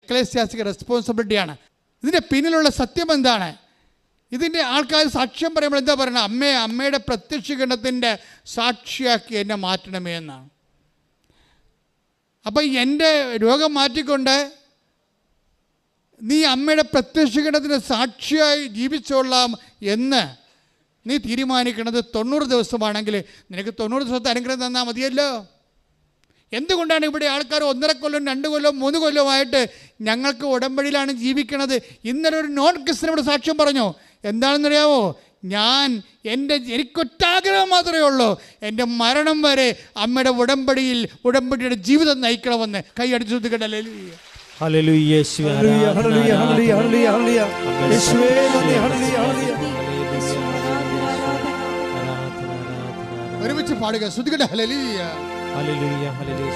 എക്ലേസിയാസ്റ്റിക് റെസ്പോൺസിബിലിറ്റിയാണ്. ഇതിൻ്റെ പിന്നിലുള്ള സത്യം എന്താണ്? ഇതിൻ്റെ ആൾക്കാർ സാക്ഷ്യം പറയുമ്പോൾ എന്താ പറയണത്? അമ്മയുടെ പ്രത്യക്ഷീകരണത്തിൻ്റെ സാക്ഷിയാക്കി എന്നെ മാറ്റണമേ എന്നാണ്. അപ്പം എൻ്റെ രോഗം മാറ്റിക്കൊണ്ട് നീ അമ്മയുടെ പ്രത്യക്ഷീകരണത്തിന് സാക്ഷിയായി ജീവിച്ചോളാം എന്ന് നീ തീരുമാനിക്കുന്നത് 90 ദിവസമാണെങ്കിൽ നിനക്ക് 90 ദിവസത്തെ അനുഗ്രഹം തന്നാൽ മതിയല്ലോ. എന്തുകൊണ്ടാണ് ഇവിടെ ആൾക്കാർ 1.5 കൊല്ലം 2 കൊല്ലം 3 കൊല്ലമായിട്ട് ഞങ്ങൾക്ക് ഉടമ്പടിയിലാണ് ജീവിക്കണത്? ഇന്നലെ ഒരു നോൺ ക്രിസ്ത്യനോട് സാക്ഷ്യം പറഞ്ഞു. എന്താണെന്നറിയാമോ? എനിക്കൊറ്റാഗ്രഹം മാത്രമേ ഉള്ളൂ, എൻ്റെ മരണം വരെ അമ്മയുടെ ഉടമ്പടിയുടെ ജീവിതം നയിക്കണമെന്ന്. കൈയടിച്ചു കേട്ടല്ലേ. ഒരുമിച്ച് പാടുക. ശ്രുതികട്ടെ. ഹല്ലേലൂയ. ഹല്ലേലൂയ. ഹല്ലേലൂയ.